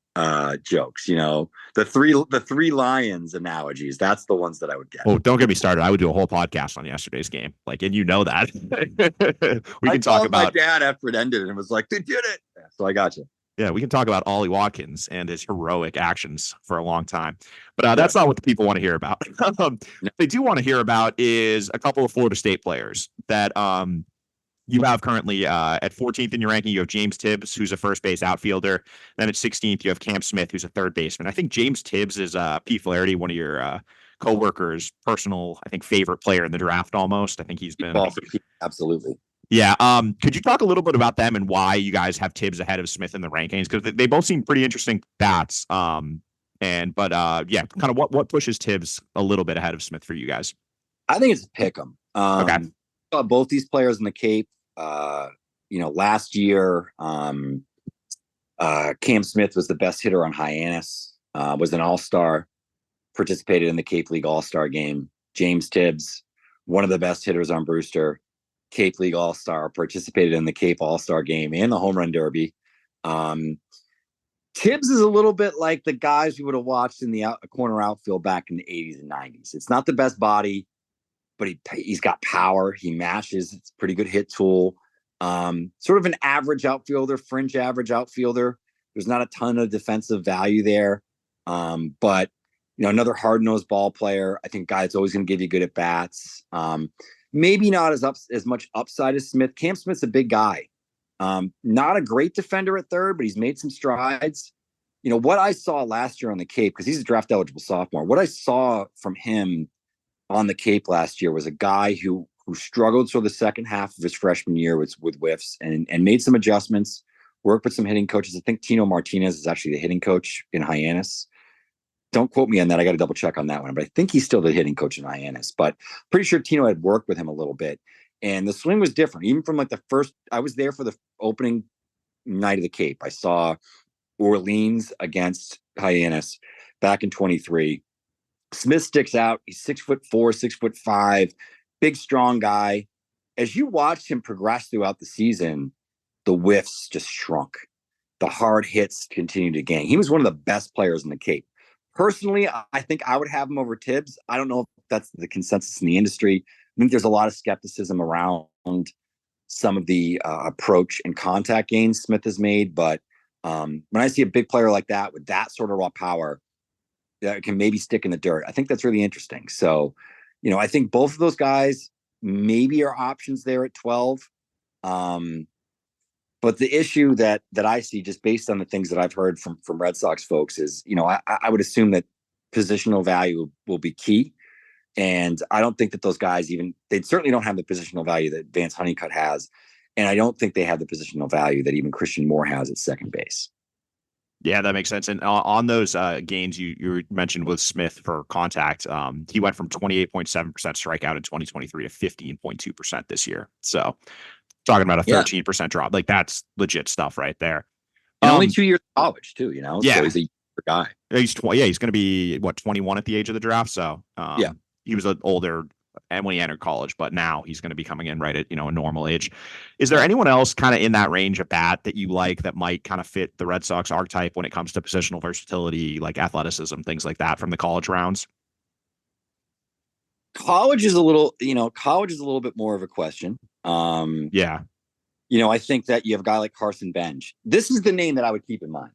jokes, the three lions analogies. That's the ones that I would get. Oh, don't get me started. I would do a whole podcast on yesterday's game. And that. We can talk about my dad after it ended and was like, they did it. So I got you. Yeah, we can talk about Ollie Watkins and his heroic actions for a long time. But that's not what the people want to hear about. What they do want to hear about is a couple of Florida State players that you have currently at 14th in your ranking. You have James Tibbs, who's a first base outfielder. Then at 16th, you have Cam Smith, who's a third baseman. I think James Tibbs is P. Flaherty, one of your coworkers' personal, I think, favorite player in the draft almost. I think he's been... Absolutely. Yeah. Could you talk a little bit about them and why you guys have Tibbs ahead of Smith in the rankings? Because they both seem pretty interesting bats. Kind of what pushes Tibbs a little bit ahead of Smith for you guys? I think it's a pick 'em. Okay. Saw both these players in the Cape. Last year, Cam Smith was the best hitter on Hyannis. Was an all-star. Participated in the Cape League All-Star game. James Tibbs, one of the best hitters on Brewster. Cape League All-Star, participated in the Cape All-Star game and the Home Run Derby. Tibbs is a little bit like the guys we would have watched in the corner outfield back in the 80s and 90s. It's not the best body, but he's got power. He mashes. It's a pretty good hit tool. Sort of an average outfielder, fringe average outfielder. There's not a ton of defensive value there. But another hard-nosed ball player. I think guy that's always going to give you good at bats. Maybe not as much upside as Smith. Cam Smith's a big guy. Not a great defender at third, but he's made some strides. What I saw last year on the Cape, because he's a draft eligible sophomore, what I saw from him on the Cape last year was a guy who struggled for the second half of his freshman year with whiffs and made some adjustments, worked with some hitting coaches. I think Tino Martinez is actually the hitting coach in Hyannis. Don't quote me on that. I got to double check on that one, but I think he's still the hitting coach in Hyannis, but pretty sure Tino had worked with him a little bit, and the swing was different. Even from I was there for the opening night of the Cape. I saw Orleans against Hyannis back in 23. Smith sticks out. He's 6'4", 6'5", big, strong guy. As you watched him progress throughout the season, the whiffs just shrunk. The hard hits continued to gain. He was one of the best players in the Cape. Personally, I think I would have him over Tibbs. I don't know if that's the consensus in the industry. I think there's a lot of skepticism around some of the approach and contact gains Smith has made. But when I see a big player like that with that sort of raw power that can maybe stick in the dirt, I think that's really interesting. So, I think both of those guys maybe are options there at 12. But the issue that I see, just based on the things that I've heard from Red Sox folks, is, I would assume that positional value will be key. And I don't think that those guys they certainly don't have the positional value that Vance Honeycutt has. And I don't think they have the positional value that even Christian Moore has at second base. Yeah, that makes sense. And on those gains you mentioned with Smith for contact, he went from 28.7% strikeout in 2023 to 15.2% this year. So talking about a 13% drop, like that's legit stuff right there. And only 2 years of college too, Yeah. So he's a younger guy. He's he's going to be 21 at the age of the draft. So he was older and when he entered college, but now he's going to be coming in right at, a normal age. Is there anyone else kind of in that range of bat that you like that might kind of fit the Red Sox archetype when it comes to positional versatility, like athleticism, things like that from the college rounds? College is a little bit more of a question. I think that you have a guy like Carson Bench. This is the name that I would keep in mind.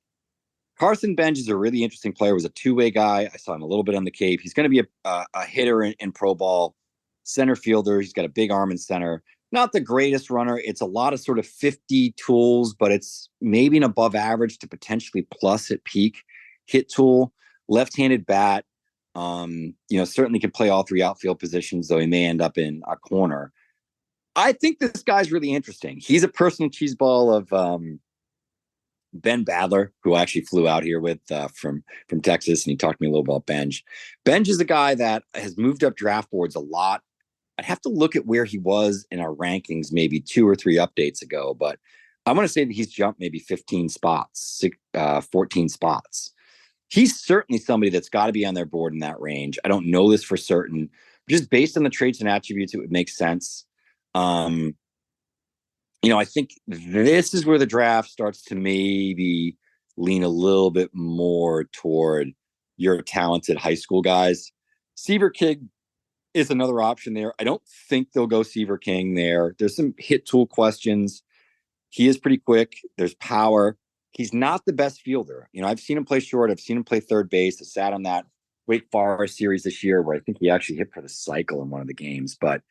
Carson Bench is a really interesting player. Was a two-way guy. I saw him a little bit on the Cape. He's going to be a hitter in pro ball, center fielder. He's got a big arm in center. Not the greatest runner. It's a lot of sort of 50 tools, but it's maybe an above average to potentially plus at peak hit tool. Left-handed bat. Certainly can play all three outfield positions, though he may end up in a corner. I think this guy's really interesting. He's a personal cheeseball of Ben Badler, who I actually flew out here with from Texas, and he talked to me a little about Benj. Benj is a guy that has moved up draft boards a lot. I'd have to look at where he was in our rankings maybe 2 or 3 updates ago, but I want to say that he's jumped maybe 15 spots, 14 spots. He's certainly somebody that's got to be on their board in that range. I don't know this for certain. Just based on the traits and attributes, it would make sense. I think this is where the draft starts to maybe lean a little bit more toward your talented high school guys. Seaver King is another option there. I don't think they'll go Seaver King there. There's some hit tool questions. He is pretty quick. There's power. He's not the best fielder. I've seen him play short. I've seen him play third base. I sat on that Wake Forest series this year where I think he actually hit for the cycle in one of the games, but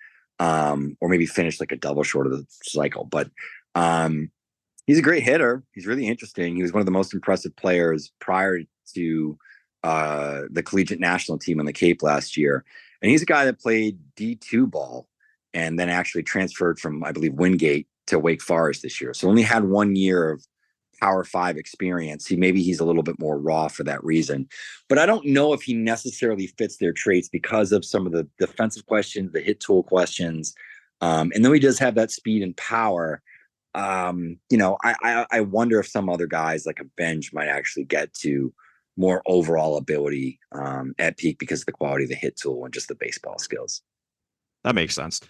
or maybe finished like a double short of the cycle. But he's a great hitter. He's really interesting. He was one of the most impressive players prior to the collegiate national team on the Cape last year. And he's a guy that played D2 ball and then actually transferred from, I believe, Wingate to Wake Forest this year. So only had 1 year of Power 5 experience. He's a little bit more raw for that reason. But I don't know if he necessarily fits their traits because of some of the defensive questions, the hit tool questions. And though he does have that speed and power, I wonder if some other guys like a Bench might actually get to more overall ability at peak because of the quality of the hit tool and just the baseball skills. That makes sense.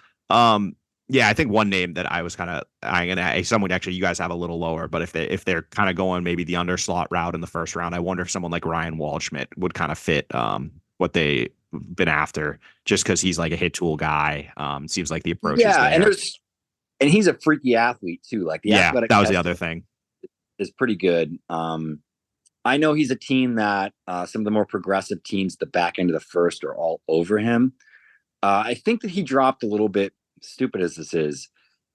Yeah, I think one name that I was kind of eyeing, and someone actually you guys have a little lower, but if they're kind of going maybe the underslot route in the first round, I wonder if someone like Ryan Waldschmidt would kind of fit what they've been after, just because he's like a hit tool guy. Seems like the approach is there. And he's a freaky athlete too. Like the athletic that was the other thing. Is pretty good. I know he's a team that some of the more progressive teams at the back end of the first are all over him. I think that he dropped a little bit, stupid as this is,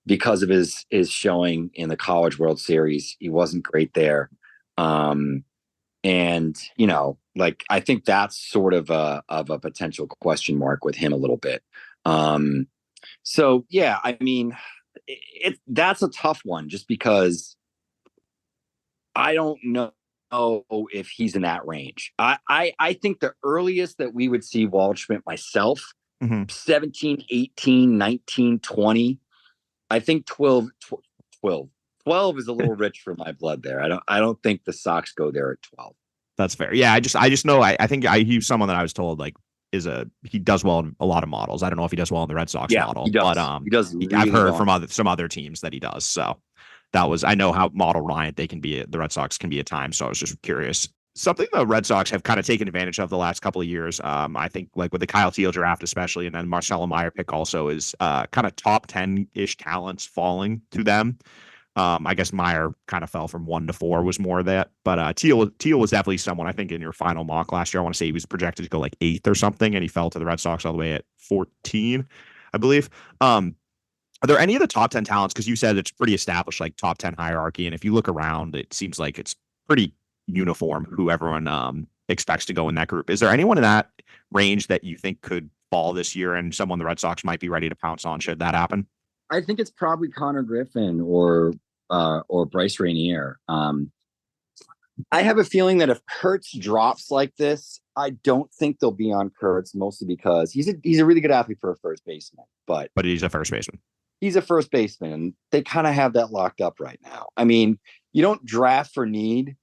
because of his showing in the College World Series. He wasn't great there. And I think that's sort of a potential question mark with him a little bit. So yeah, I mean, that's a tough one just because I don't know if he's in that range. I think the earliest that we would see Waldschmidt myself, 17, 18, 19, 20. I think 12 is a little rich for my blood there. I don't think the Sox go there at 12. That's fair. Yeah, I just know I think he's someone that I was told like he does well in a lot of models. I don't know if he does well in the Red Sox model, he does. But he does. Really I've heard well from some other teams that he does. So I know how model reliant the Red Sox can be at times. So I was just curious. something the Red Sox have kind of taken advantage of the last couple of years. I think like with the Kyle Teel draft, especially, and then Marcelo Meyer pick also is kind of top 10-ish talents falling to them. I guess Meyer kind of fell from 1 to 4 was more of that, but Teel was definitely someone I think in your final mock last year. I want to say he was projected to go like 8th or something, and he fell to the Red Sox all the way at 14, I believe. Are there any of the top 10 talents? Because you said it's pretty established, like top 10 hierarchy, and if you look around, it seems like it's pretty uniform who everyone expects to go in that group. Is there anyone in that range that you think could fall this year and someone the Red Sox might be ready to pounce on should that happen? I think it's probably Konor Griffin or Bryce Rainier. I have a feeling that if Kurtz drops like this, I don't think they'll be on Kurtz, mostly because he's a really good athlete for a first baseman, but he's a first baseman. He's a first baseman, and they kind of have that locked up right now. I mean, you don't draft for need,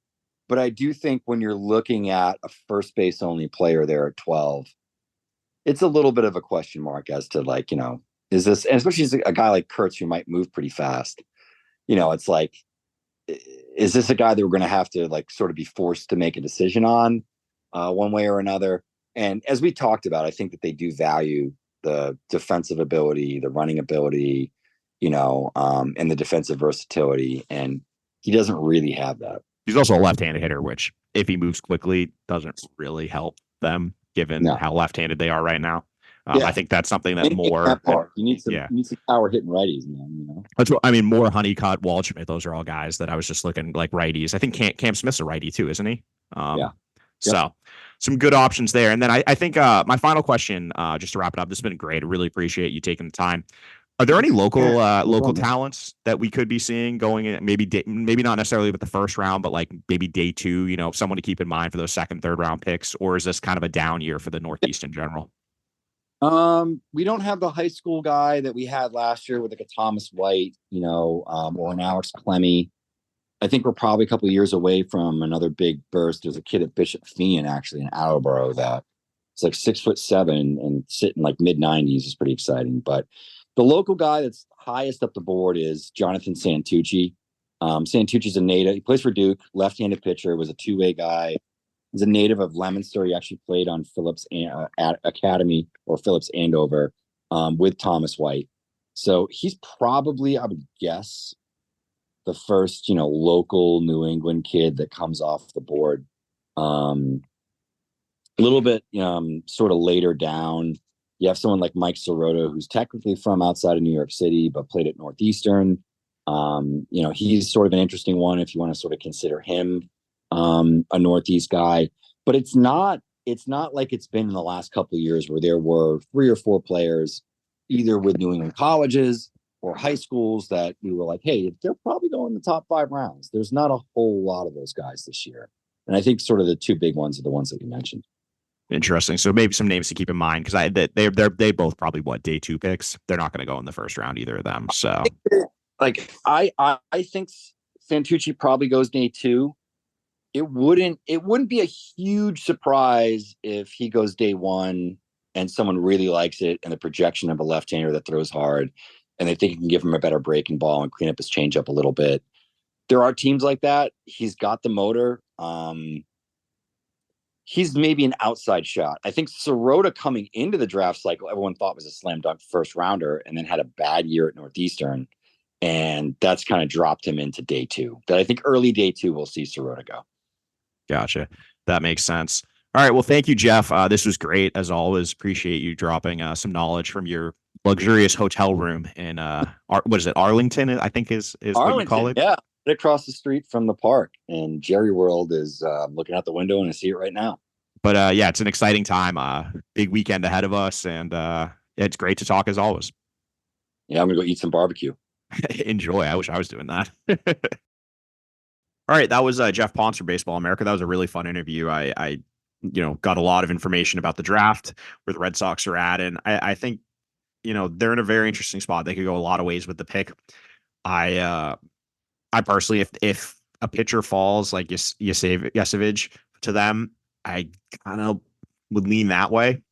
but I do think when you're looking at a first base only player there at 12, it's a little bit of a question mark as to like, is this, and especially a guy like Kurtz who might move pretty fast. It's like, is this a guy that we're going to have to like sort of be forced to make a decision on one way or another? And as we talked about, I think that they do value the defensive ability, the running ability, and the defensive versatility. And he doesn't really have that. He's also a left-handed hitter, which if he moves quickly doesn't really help them given how left-handed they are right now. I think that's something that more you need some power hitting righties, man. That's what I mean. More Honeycutt, Waldschmidt, those are all guys that I was just looking like righties. I think Cam Smith's a righty too, isn't he? So some good options there. And then I think my final question, just to wrap it up, this has been great. I really appreciate you taking the time. Are there any local talents that we could be seeing going in, maybe not necessarily with the first round, but like maybe day 2, someone to keep in mind for those second, third round picks? Or is this kind of a down year for the Northeast in general? We don't have the high school guy that we had last year with like a Thomas White, or an Alex Clemmy. I think we're probably a couple of years away from another big burst. There's a kid at Bishop Feehan, actually, in Attleboro that is like 6'7" and sitting like mid-90s is pretty exciting. But the local guy that's highest up the board is Jonathan Santucci. Santucci's a native. He plays for Duke, left-handed pitcher, was a two-way guy. He's a native of Leominster. He actually played on Phillips Academy or Phillips Andover with Thomas White. So he's probably, I would guess, the first, local New England kid that comes off the board. A little bit sort of later down, you have someone like Mike Sirota, who's technically from outside of New York City, but played at Northeastern. He's sort of an interesting one if you want to sort of consider him a Northeast guy. But it's not like it's been in the last couple of years where there were 3 or 4 players either with New England colleges or high schools that we were like, hey, they're probably going the top 5 rounds. There's not a whole lot of those guys this year. And I think sort of the 2 big ones are the ones that we mentioned. Interesting. So maybe some names to keep in mind because they both probably day 2 picks. They're not going to go in the first round, either of them. So like I think Santucci probably goes day 2. It wouldn't be a huge surprise if he goes day 1 and someone really likes it and the projection of a left-hander that throws hard and they think it can give him a better breaking ball and clean up his changeup a little bit. There are teams like that. He's got the motor. He's maybe an outside shot. I think Sirota coming into the draft cycle, everyone thought was a slam dunk first rounder and then had a bad year at Northeastern. And that's kind of dropped him into day 2. That I think early day 2, we'll see Sirota go. Gotcha. That makes sense. All right. Well, thank you, Geoff. This was great as always. Appreciate you dropping some knowledge from your luxurious hotel room in what is it? Arlington, I think is what you call it. Yeah. Right across the street from the park, and Jerry World is looking out the window and I see it right now. But yeah, it's an exciting time. Big weekend ahead of us, and it's great to talk as always. Yeah, I'm gonna go eat some barbecue. Enjoy. I wish I was doing that. All right, that was Geoff Pontes for Baseball America. That was a really fun interview. I got a lot of information about the draft, where the Red Sox are at, and I think they're in a very interesting spot. They could go a lot of ways with the pick. I personally, if a pitcher falls like Yesavage to them, I kind of would lean that way.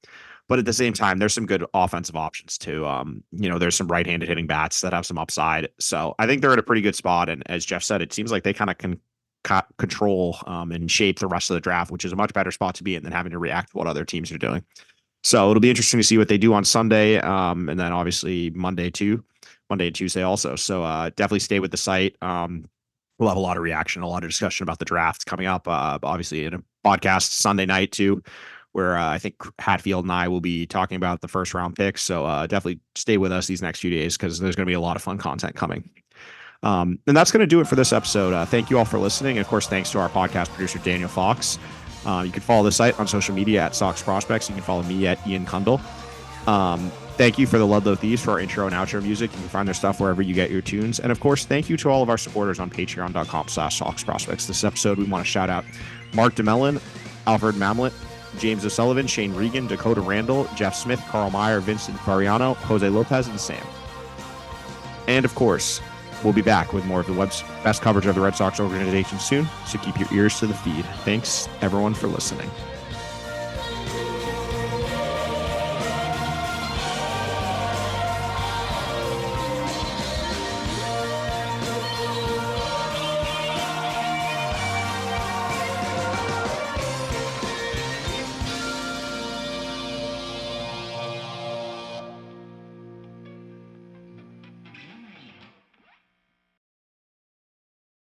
But at the same time, there's some good offensive options too. There's some right-handed hitting bats that have some upside. So I think they're at a pretty good spot. And as Geoff said, it seems like they kind of can control and shape the rest of the draft, which is a much better spot to be in than having to react to what other teams are doing. So it'll be interesting to see what they do on Sunday, and then obviously Monday and Tuesday also. So definitely stay with the site. We'll have a lot of reaction, a lot of discussion about the draft coming up, obviously in a podcast Sunday night too, where I think Hatfield and I will be talking about the first round picks. So definitely stay with us these next few days because there's going to be a lot of fun content coming. And that's going to do it for this episode. Thank you all for listening. And of course, thanks to our podcast producer, Daniel Fox. You can follow the site on social media at Sox Prospects. You can follow me at Ian Kundle. Thank you for the Ludlow Thieves for our intro and outro music. You can find their stuff wherever you get your tunes. And of course, thank you to all of our supporters on patreon.com/Sox Prospects. This episode, we want to shout out Mark DeMellon, Alfred Mamlet, James O'Sullivan, Shane Regan, Dakota Randall, Jeff Smith, Carl Meyer, Vincent Fariano, Jose Lopez, and Sam. And of course, we'll be back with more of the web's best coverage of the Red Sox organization soon. So keep your ears to the feed. Thanks, everyone, for listening.